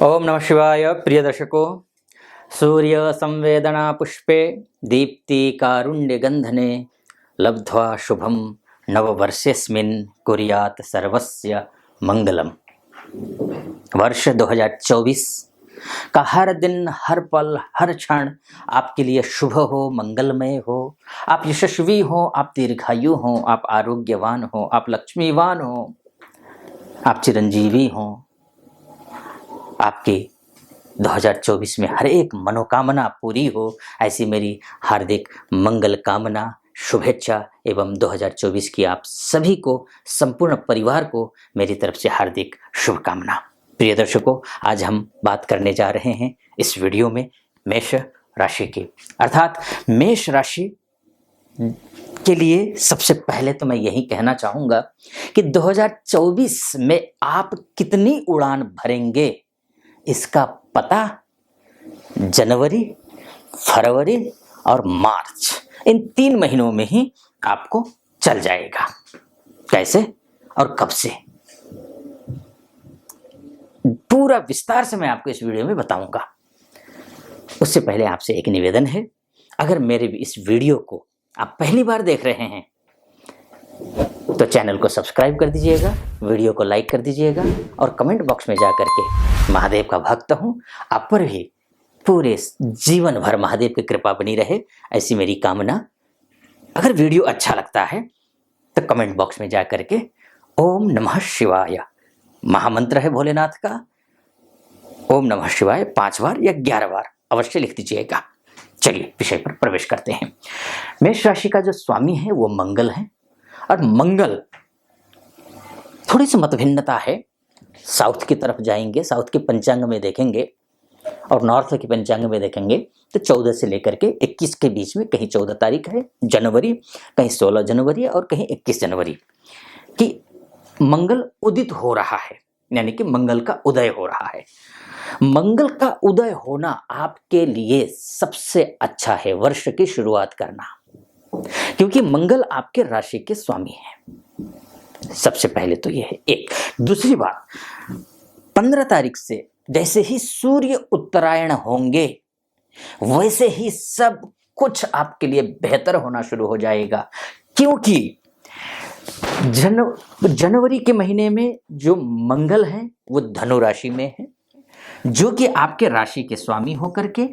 ओम नमः शिवाय। प्रिय दर्शकों, सूर्य संवेदना पुष्पे दीप्ति कारुण्य गंधने लब्ध्वा शुभम नववर्षेस्मिन् कुर्यात् सर्वस्य मंगलम। वर्ष 2024 का हर दिन, हर पल, हर क्षण आपके लिए शुभ हो, मंगलमय हो। आप यशस्वी हो, आप दीर्घायु हो, आप आरोग्यवान हो, आप लक्ष्मीवान हो, आप चिरंजीवी हो। आपकी 2024 में हर एक मनोकामना पूरी हो, ऐसी मेरी हार्दिक मंगल कामना, शुभेच्छा एवं 2024 की आप सभी को, संपूर्ण परिवार को मेरी तरफ से हार्दिक शुभकामना। प्रिय दर्शकों, आज हम बात करने जा रहे हैं इस वीडियो में मेष राशि की, अर्थात मेष राशि के लिए सबसे पहले तो मैं यही कहना चाहूँगा कि 2024 में आप कितनी उड़ान भरेंगे इसका पता जनवरी, फरवरी और मार्च, इन 3 महीनों में ही आपको चल जाएगा। कैसे और कब से, पूरा विस्तार से मैं आपको इस वीडियो में बताऊंगा। उससे पहले आपसे एक निवेदन है, अगर मेरे इस वीडियो को आप पहली बार देख रहे हैं तो चैनल को सब्सक्राइब कर दीजिएगा, वीडियो को लाइक कर दीजिएगा और कमेंट बॉक्स में जा करके महादेव का भक्त हूं, आप पर भी पूरे जीवन भर महादेव की कृपा बनी रहे, ऐसी मेरी कामना। अगर वीडियो अच्छा लगता है तो कमेंट बॉक्स में जा करके ओम नमः शिवाय, महामंत्र है भोलेनाथ का, ओम नमः शिवाय 5 बार या 11 बार अवश्य लिख दीजिएगा। चलिए विषय पर प्रवेश करते हैं। मेष राशि का जो स्वामी है वो मंगल है, और मंगल थोड़ी सी मतभिन्नता है। साउथ की तरफ जाएंगे, साउथ के पंचांग में देखेंगे और नॉर्थ के पंचांग में देखेंगे तो 14 से लेकर के 21 के बीच में, कहीं 14 तारीख है जनवरी, कहीं 16 जनवरी और कहीं 21 जनवरी कि मंगल उदित हो रहा है, यानी कि मंगल का उदय हो रहा है। मंगल का उदय होना आपके लिए सबसे अच्छा है वर्ष की शुरुआत करना, क्योंकि मंगल आपके राशि के स्वामी हैं। सबसे पहले तो यह है एक। दूसरी बात, 15 तारीख से जैसे ही सूर्य उत्तरायण होंगे वैसे ही सब कुछ आपके लिए बेहतर होना शुरू हो जाएगा, क्योंकि जनवरी के महीने में जो मंगल है वो धनु राशि में है, जो कि आपके राशि के स्वामी होकर के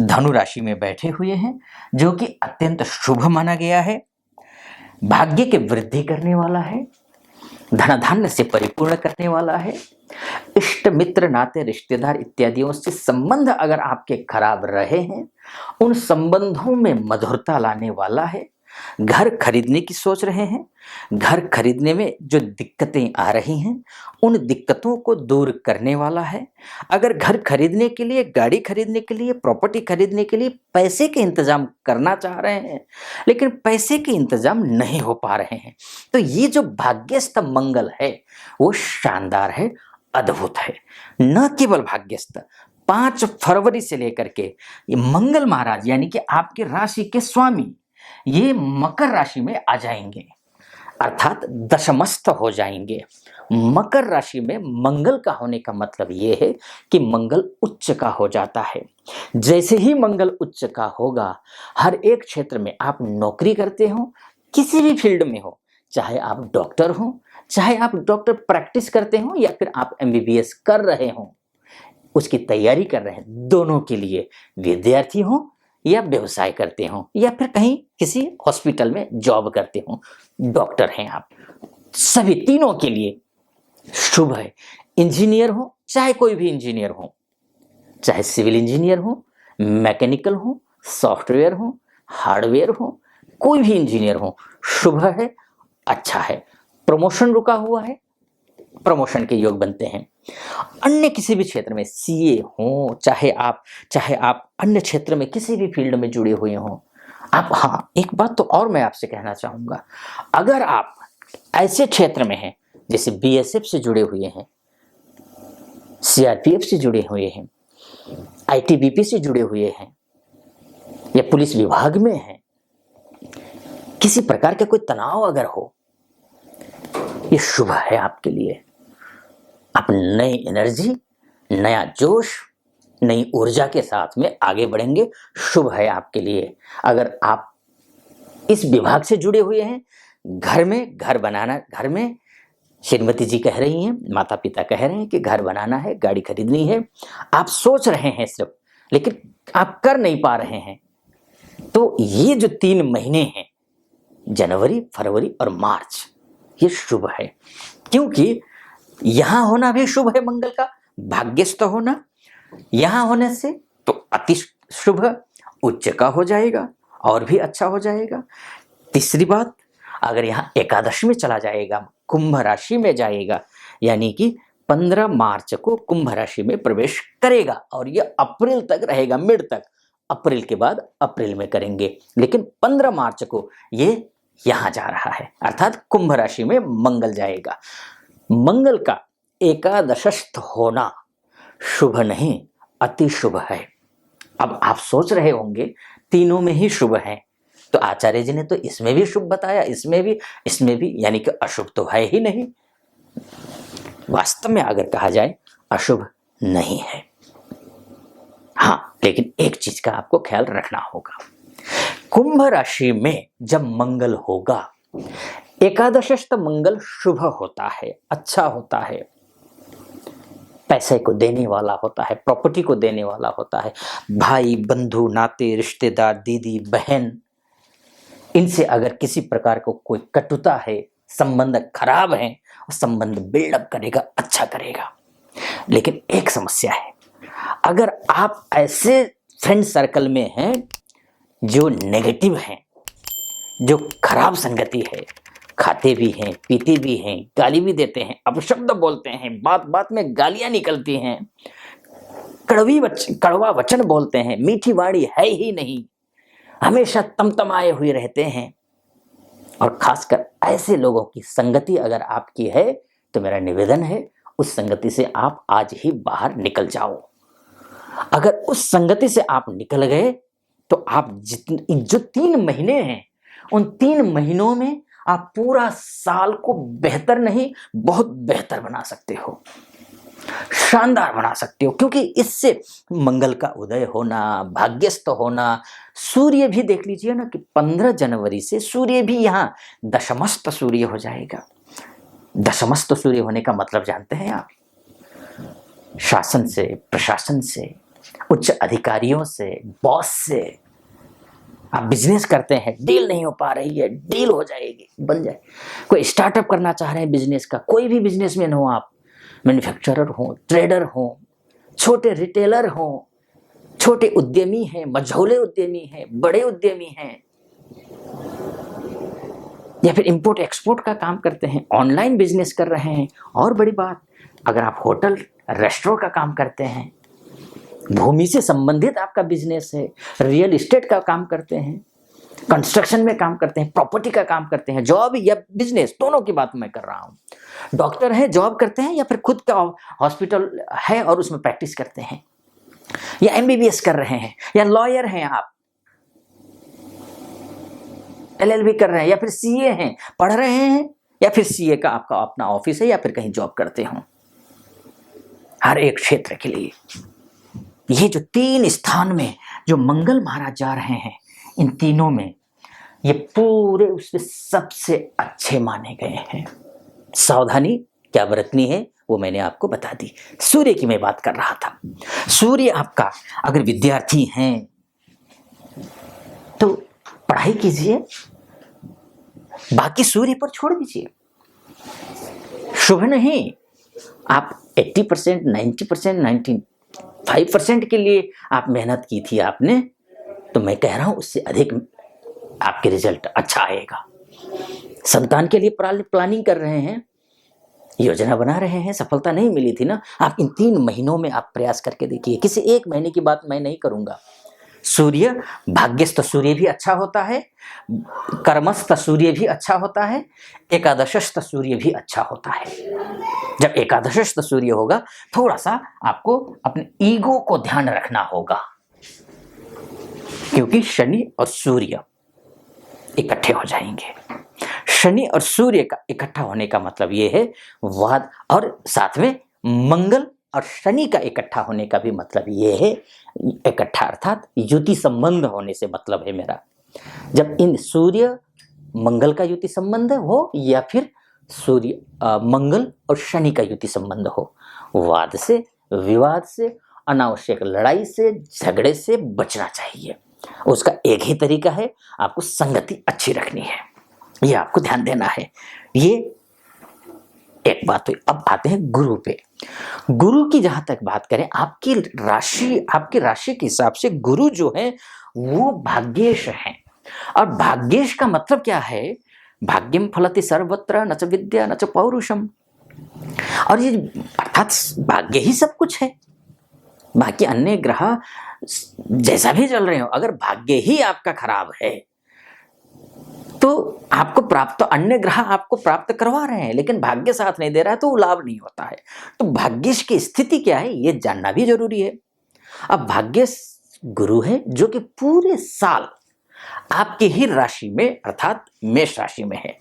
धनु राशि में बैठे हुए हैं, जो कि अत्यंत शुभ माना गया है, भाग्य के वृद्धि करने वाला है, धनाधान्य से परिपूर्ण करने वाला है। इष्ट मित्र नाते रिश्तेदार इत्यादियों से संबंध अगर आपके खराब रहे हैं, उन संबंधों में मधुरता लाने वाला है। घर खरीदने की सोच रहे हैं, घर खरीदने में जो दिक्कतें आ रही हैं उन दिक्कतों को दूर करने वाला है। अगर घर खरीदने के लिए, गाड़ी खरीदने के लिए, प्रॉपर्टी खरीदने के लिए पैसे के इंतजाम करना चाह रहे हैं लेकिन पैसे के इंतजाम नहीं हो पा रहे हैं, तो ये जो भाग्यस्थ मंगल है वो शानदार है, अद्भुत है। न केवल भाग्यस्थ, 5 फरवरी से लेकर के ये मंगल महाराज यानी कि आपके राशि के स्वामी ये मकर राशि में आ जाएंगे, अर्थात दशमस्थ हो जाएंगे। मकर राशि में मंगल का होने का मतलब यह है कि मंगल उच्च का हो जाता है। जैसे ही मंगल उच्च का होगा, हर एक क्षेत्र में, आप नौकरी करते हो, किसी भी फील्ड में हो, चाहे आप डॉक्टर हो, चाहे आप डॉक्टर प्रैक्टिस करते हो या फिर आप MBBS कर रहे हो, उसकी तैयारी कर रहे हैं, दोनों के लिए, विद्यार्थी हो या व्यवसाय करते हो या फिर कहीं किसी हॉस्पिटल में जॉब करते हो, डॉक्टर हैं आप, सभी तीनों के लिए शुभ है। इंजीनियर हो, चाहे कोई भी इंजीनियर हो, चाहे सिविल इंजीनियर हो, मैकेनिकल हो, सॉफ्टवेयर हो, हार्डवेयर हो, कोई भी इंजीनियर हो, शुभ है, अच्छा है। प्रमोशन रुका हुआ है, प्रमोशन के योग बनते हैं। अन्य किसी भी क्षेत्र में, CA हो, चाहे आप अन्य क्षेत्र में किसी भी फील्ड में जुड़े हुए हो आप, हाँ एक बात तो और मैं आपसे कहना चाहूंगा, अगर आप ऐसे क्षेत्र में हैं जैसे BSF से जुड़े हुए हैं, CRPF से जुड़े हुए हैं, ITBP से जुड़े हुए हैं या पुलिस विभाग में हैं, किसी प्रकार का कोई तनाव अगर हो, ये शुभ है आपके लिए। आप नई एनर्जी, नया जोश, नई ऊर्जा के साथ में आगे बढ़ेंगे। शुभ है आपके लिए। अगर आप इस विभाग से जुड़े हुए हैं, घर में घर बनाना, घर में श्रीमती जी कह रही हैं, माता पिता कह रहे हैं कि घर बनाना है, गाड़ी खरीदनी है, आप सोच रहे हैं सिर्फ, लेकिन आप कर नहीं पा रहे हैं, तो ये जो 3 महीने हैं, जनवरी, फरवरी और मार्च, ये शुभ है। क्योंकि यहां होना भी शुभ है, मंगल का भाग्यस्थ होना। यहां होने से तो अति शुभ, उच्च का हो जाएगा और भी अच्छा हो जाएगा। तीसरी बात, अगर यहाँ एकादश में चला जाएगा, कुंभ राशि में जाएगा, यानी कि 15 मार्च को कुंभ राशि में प्रवेश करेगा और यह अप्रैल तक रहेगा, मिड तक। अप्रैल के बाद अप्रैल में करेंगे, लेकिन 15 मार्च को ये यहां जा रहा है, अर्थात कुंभ राशि में मंगल जाएगा। मंगल का एकादशस्थ होना शुभ नहीं, अति शुभ है। अब आप सोच रहे होंगे तीनों में ही शुभ है, तो आचार्य जी ने तो इसमें भी शुभ बताया, इसमें भी, यानी कि अशुभ तो है ही नहीं। वास्तव में अगर कहा जाए अशुभ नहीं है। हाँ, लेकिन एक चीज का आपको ख्याल रखना होगा, कुंभ राशि में जब मंगल होगा, एकादशस्थ मंगल शुभ होता है, अच्छा होता है, पैसे को देने वाला होता है, प्रॉपर्टी को देने वाला होता है। भाई बंधु नाते रिश्तेदार, दीदी बहन, इनसे अगर किसी प्रकार को कोई कटुता है, संबंध खराब है, संबंध बिल्डअप करेगा, अच्छा करेगा। लेकिन एक समस्या है, अगर आप ऐसे फ्रेंड सर्कल में हैं जो नेगेटिव हैं, जो खराब संगति है, खाते भी हैं, पीते भी हैं, गाली भी देते हैं, अपशब्द बोलते हैं, बात बात में गालियां निकलती हैं, कड़वा वचन बोलते हैं, मीठी वाणी है ही नहीं, हमेशा तमतमाए हुए रहते हैं, और खासकर ऐसे लोगों की संगति अगर आपकी है, तो मेरा निवेदन है उस संगति से आप आज ही बाहर निकल जाओ। अगर उस संगति से आप निकल गए, तो आप जो 3 महीने हैं, उन 3 महीनों में आप पूरा साल को बेहतर नहीं, बहुत बेहतर बना सकते हो, शानदार बना सकते हो। क्योंकि इससे मंगल का उदय होना, भाग्यस्थ होना, सूर्य भी देख लीजिए ना कि 15 जनवरी से सूर्य भी यहाँ दशमस्थ सूर्य हो जाएगा। दशमस्थ सूर्य होने का मतलब जानते हैं आप? शासन से, प्रशासन से, उच्च अधिकारियों से, बॉस से आप बिजनेस करते हैं, डील नहीं हो पा रही है, डील हो जाएगी, बन जाए। कोई स्टार्टअप करना चाह रहे हैं बिजनेस का, कोई भी बिजनेसमैन हो आप, मैन्युफैक्चरर हो, ट्रेडर हो, छोटे रिटेलर हो, छोटे उद्यमी हैं, मझौले उद्यमी हैं, बड़े उद्यमी हैं, या फिर इंपोर्ट एक्सपोर्ट का काम करते हैं, ऑनलाइन बिजनेस कर रहे हैं। और बड़ी बात, अगर आप होटल रेस्टोरेंट का काम करते हैं, भूमि से संबंधित आपका बिजनेस है, रियल एस्टेट का काम करते हैं, कंस्ट्रक्शन में काम करते हैं, प्रॉपर्टी का काम करते हैं, जॉब या बिजनेस, दोनों की बात मैं कर रहा हूं। डॉक्टर हैं, जॉब करते हैं, या फिर खुद का हॉस्पिटल है और उसमें प्रैक्टिस करते हैं, या एमबीबीएस कर रहे हैं, या लॉयर हैं आप, एलएलबी कर रहे हैं, या फिर सीए हैं, पढ़ रहे हैं, या फिर सीए का आपका अपना ऑफिस है, या फिर कहीं जॉब करते हो। हर एक क्षेत्र के लिए ये जो 3 स्थान में जो मंगल महाराज जा रहे हैं, इन तीनों में ये पूरे उसमें सबसे अच्छे माने गए हैं। सावधानी क्या बरतनी है वो मैंने आपको बता दी। सूर्य की मैं बात कर रहा था। सूर्य आपका, अगर विद्यार्थी हैं तो पढ़ाई कीजिए, बाकी सूर्य पर छोड़ दीजिए। शुभ नहीं, आप 80%, 90%, 95% के लिए आप मेहनत की थी आपने, तो मैं कह रहा हूं उससे अधिक आपके रिजल्ट अच्छा आएगा। संतान के लिए प्लानिंग कर रहे हैं, योजना बना रहे हैं, सफलता नहीं मिली थी ना, आप इन 3 महीनों में आप प्रयास करके देखिए। किसी एक महीने की बात मैं नहीं करूंगा। सूर्य, भाग्यस्थ सूर्य भी अच्छा होता है, कर्मस्थ सूर्य भी अच्छा होता है, एकादशस्थ सूर्य भी अच्छा होता है। जब एकादशस्थ सूर्य होगा, थोड़ा सा आपको अपने ईगो को ध्यान रखना होगा, क्योंकि शनि और सूर्य इकट्ठे हो जाएंगे। शनि और सूर्य का इकट्ठा होने का मतलब यह है वाद, और साथ में मंगल और शनि का इकट्ठा होने का भी मतलब ये है, इकट्ठा अर्थात युति संबंध होने से मतलब है मेरा। जब इन सूर्य मंगल का युति संबंध हो या फिर सूर्य मंगल और शनि का युति संबंध हो, वाद से, विवाद से, अनावश्यक लड़ाई से, झगड़े से बचना चाहिए। उसका एक ही तरीका है, आपको संगति अच्छी रखनी है, ये आपको ध्यान देना है। ये एक बात हुई। अब आते हैं गुरु पे। गुरु की जहां तक बात करें, आपकी राशि के हिसाब से गुरु जो है वो भाग्येश है। और भाग्येश का मतलब क्या है? भाग्यम फलति सर्वत्र न च विद्या न च पौरुषम। और ये अर्थात भाग्य ही सब कुछ है। बाकी अन्य ग्रह जैसा भी चल रहे हो, अगर भाग्य ही आपका खराब है तो आपको प्राप्त, अन्य ग्रह आपको प्राप्त करवा रहे हैं लेकिन भाग्य साथ नहीं दे रहा है तो लाभ नहीं होता है। तो भाग्येश की स्थिति क्या है ये जानना भी जरूरी है। अब भाग्येश गुरु है जो कि पूरे साल आपके ही राशि में अर्थात मेष राशि में है।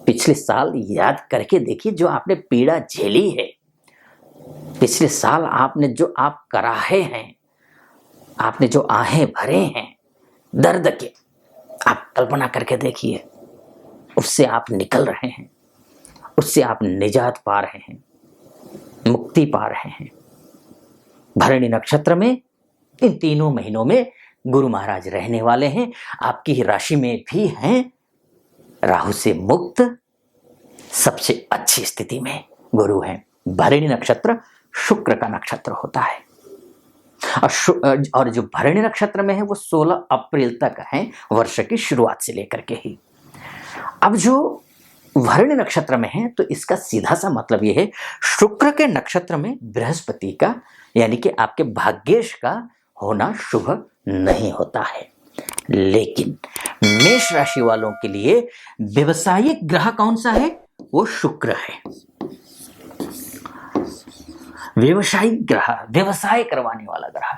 पिछले साल याद करके देखिए, जो आपने पीड़ा झेली है, पिछले साल आपने जो आप कराहे हैं, आपने जो आहें भरे हैं दर्द के, आप कल्पना करके देखिए, उससे आप निकल रहे हैं, उससे आप निजात पा रहे हैं, मुक्ति पा रहे हैं। भरणी नक्षत्र में इन तीनों महीनों में गुरु महाराज रहने वाले हैं। आपकी राशि में भी हैं, राहु से मुक्त सबसे अच्छी स्थिति में गुरु हैं। भरणी नक्षत्र शुक्र का नक्षत्र होता है और जो भरणी नक्षत्र में है वो 16 अप्रैल तक है, वर्ष की शुरुआत से लेकर के ही। अब जो भरणी नक्षत्र में है तो इसका सीधा सा मतलब ये है, शुक्र के नक्षत्र में बृहस्पति का यानी कि आपके भाग्येश का होना शुभ नहीं होता है। लेकिन मेष राशि वालों के लिए व्यवसायिक ग्रह कौन सा है? वो शुक्र है। व्यवसायिक ग्रह, व्यवसाय करवाने वाला ग्रह,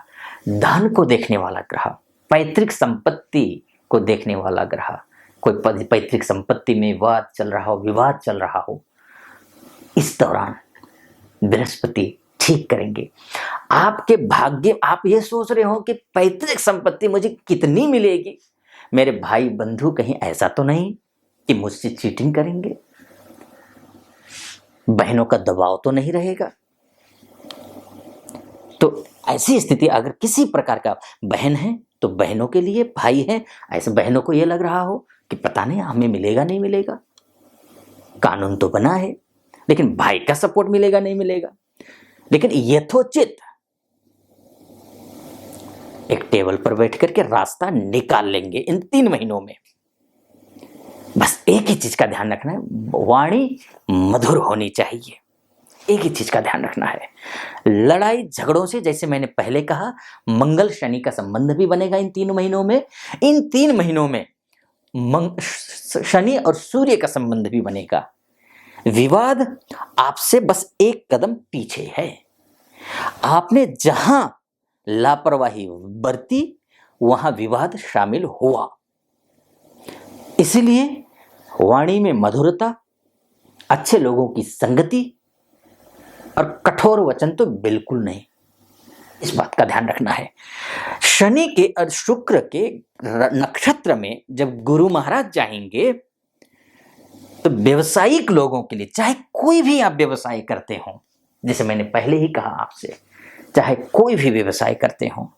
धन को देखने वाला ग्रह, पैतृक संपत्ति को देखने वाला ग्रह। कोई पैतृक संपत्ति में वाद चल रहा हो, विवाद चल रहा हो, इस दौरान बृहस्पति ठीक करेंगे आपके भाग्य। आप ये सोच रहे हो कि पैतृक संपत्ति मुझे कितनी मिलेगी, मेरे भाई बंधु कहीं ऐसा तो नहीं कि मुझसे चीटिंग करेंगे, बहनों का दबाव तो नहीं रहेगा। तो ऐसी स्थिति अगर किसी प्रकार का बहन है तो बहनों के लिए, भाई है ऐसे बहनों को यह लग रहा हो कि पता नहीं हमें मिलेगा नहीं मिलेगा, कानून तो बना है लेकिन भाई का सपोर्ट मिलेगा नहीं मिलेगा। लेकिन यथोचित एक टेबल पर बैठ करके रास्ता निकाल लेंगे इन 3 महीनों में। बस एक ही चीज का ध्यान रखना है, वाणी मधुर होनी चाहिए, एक ही चीज का ध्यान रखना है। लड़ाई झगड़ों से, जैसे मैंने पहले कहा, मंगल शनि का संबंध भी बनेगा इन 3 महीनों में। इन 3 महीनों में शनि और सूर्य का संबंध भी बनेगा। विवाद आपसे बस एक कदम पीछे है। आपने जहां लापरवाही बरती वहां विवाद शामिल हुआ। इसलिए वाणी में मधुरता, अच्छे लोगों की संगति और कठोर वचन तो बिल्कुल नहीं, इस बात का ध्यान रखना है। शनि के और शुक्र के नक्षत्र में जब गुरु महाराज जाएंगे तो व्यवसायिक लोगों के लिए, चाहे कोई भी आप व्यवसाय करते हो, जैसे मैंने पहले ही कहा आपसे, चाहे कोई भी व्यवसाय करते हो,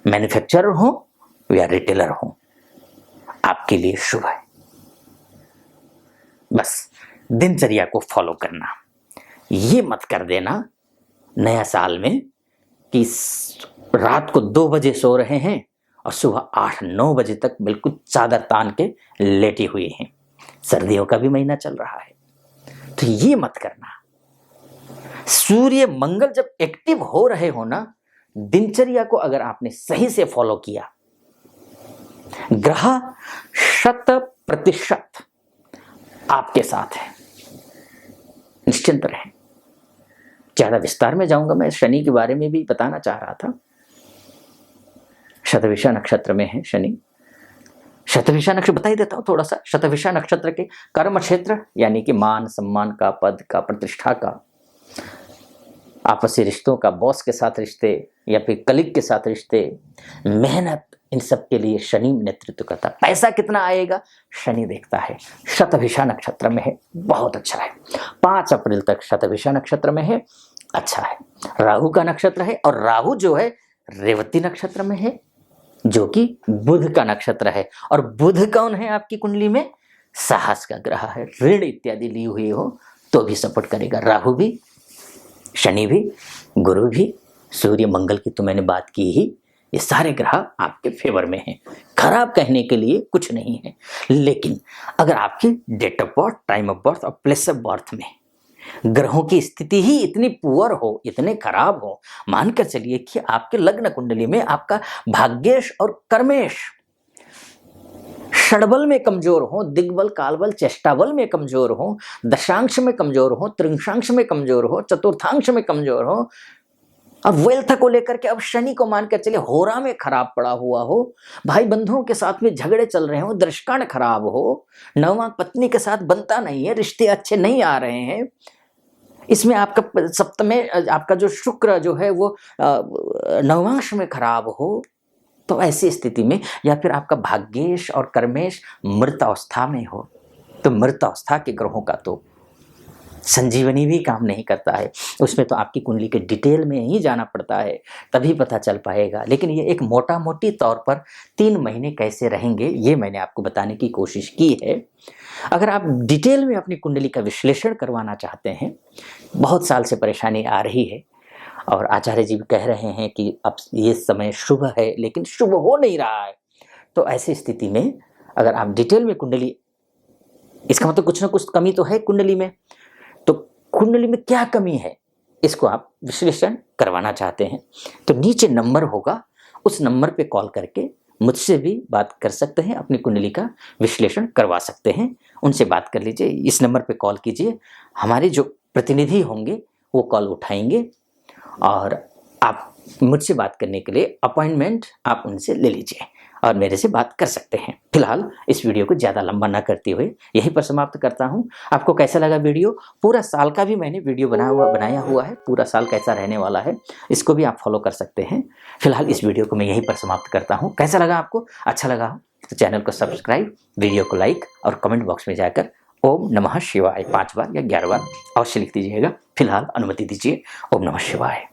मैन्युफैक्चरर हो या रिटेलर हो, आपके लिए शुभ है। बस दिनचर्या को फॉलो करना, ये मत कर देना नया साल में कि रात को 2 बजे सो रहे हैं और सुबह 8-9 बजे तक बिल्कुल चादर तान के लेटे हुए हैं। सर्दियों का भी महीना चल रहा है, तो ये मत करना। सूर्य मंगल जब एक्टिव हो रहे हो ना, दिनचर्या को अगर आपने सही से फॉलो किया, ग्रह 100% आपके साथ है, निश्चिंत रहें। ज्यादा विस्तार में जाऊंगा, मैं शनि के बारे में भी बताना चाह रहा था। शतभिषा नक्षत्र में है शनि। शतभिषा नक्षत्र बता ही देता हूं थोड़ा सा। शतभिषा नक्षत्र के कर्म क्षेत्र यानी कि मान सम्मान का, पद का, प्रतिष्ठा का, आपसी रिश्तों का, बॉस के साथ रिश्ते या फिर कलीग के साथ रिश्ते, मेहनत, इन सब के लिए शनि नेतृत्व करता है। पैसा कितना आएगा शनि देखता है। शतभिषा नक्षत्र में है, बहुत अच्छा है। 5 अप्रैल तक शतभिषा नक्षत्र में है, अच्छा है। राहु का नक्षत्र है और राहु जो है रेवती नक्षत्र में है, जो कि बुध का नक्षत्र है। और बुध कौन है आपकी कुंडली में? साहस का ग्रह है। ऋण इत्यादि ली हुई हो तो भी सपोर्ट करेगा। राहु भी, शनि भी, गुरु भी, सूर्य मंगल की तो मैंने बात की ही। ये सारे ग्रह आपके फेवर में हैं। खराब कहने के लिए कुछ नहीं है, लेकिन अगर आपकी date of birth, time of birth और प्लेस ऑफ बर्थ में ग्रहों की स्थिति ही इतनी पुअर हो, इतने खराब हो, मानकर चलिए कि आपके लग्न कुंडली में आपका भाग्येश और कर्मेश षडबल में कमजोर हो, दिग्बल, कालबल, चेष्टाबल में कमजोर हो, दशांश में कमजोर हो, त्रिंशांश में कमजोर हो, चतुर्थांश में कमजोर हो, अब वेल्थ को लेकर के अब शनि को मानकर चले होरा में खराब पड़ा हुआ हो, भाई बंधुओं के साथ में झगड़े चल रहे हो, दृष्टान खराब हो, नवमा पत्नी के साथ बनता नहीं है, रिश्ते अच्छे नहीं आ रहे हैं, इसमें आपका सप्तमे आपका जो शुक्र जो है वो नवांश में खराब हो, तो ऐसी स्थिति में या फिर आपका भाग्येश और कर्मेश मृत अवस्था में हो, तो मृत अवस्था के ग्रहों का तो संजीवनी भी काम नहीं करता है। उसमें तो आपकी कुंडली के डिटेल में ही जाना पड़ता है, तभी पता चल पाएगा। लेकिन ये एक मोटा मोटी तौर पर 3 महीने कैसे रहेंगे ये मैंने आपको बताने की कोशिश की है। अगर आप डिटेल में अपनी कुंडली का विश्लेषण करवाना चाहते हैं, बहुत साल से परेशानी आ रही है और आचार्य जी भी कह रहे हैं कि अब ये समय शुभ है लेकिन शुभ हो नहीं रहा है, तो ऐसी स्थिति में अगर आप डिटेल में कुंडली, इसका मतलब कुछ ना कुछ कमी तो है कुंडली में, तो कुंडली में क्या कमी है इसको आप विश्लेषण करवाना चाहते हैं तो नीचे नंबर होगा, उस नंबर पे कॉल करके मुझसे भी बात कर सकते हैं, अपनी कुंडली का विश्लेषण करवा सकते हैं। उनसे बात कर लीजिए, इस नंबर पे कॉल कीजिए, हमारे जो प्रतिनिधि होंगे वो कॉल उठाएंगे और आप मुझसे बात करने के लिए अपॉइंटमेंट आप उनसे ले लीजिए और मेरे से बात कर सकते हैं। फिलहाल इस वीडियो को ज़्यादा लंबा ना करते हुए यहीं पर समाप्त करता हूं। आपको कैसा लगा वीडियो? पूरा साल का भी मैंने वीडियो बनाया हुआ है, पूरा साल कैसा रहने वाला है इसको भी आप फॉलो कर सकते हैं। फिलहाल इस वीडियो को मैं यहीं पर समाप्त करता हूँ। कैसा लगा आपको? अच्छा लगा हो तो चैनल को सब्सक्राइब, वीडियो को लाइक और कमेंट बॉक्स में जाकर ओम नमः शिवाय 5 बार या 11 बार अवश्य लिख दीजिएगा। फिलहाल अनुमति दीजिए। ओम नमः शिवाय।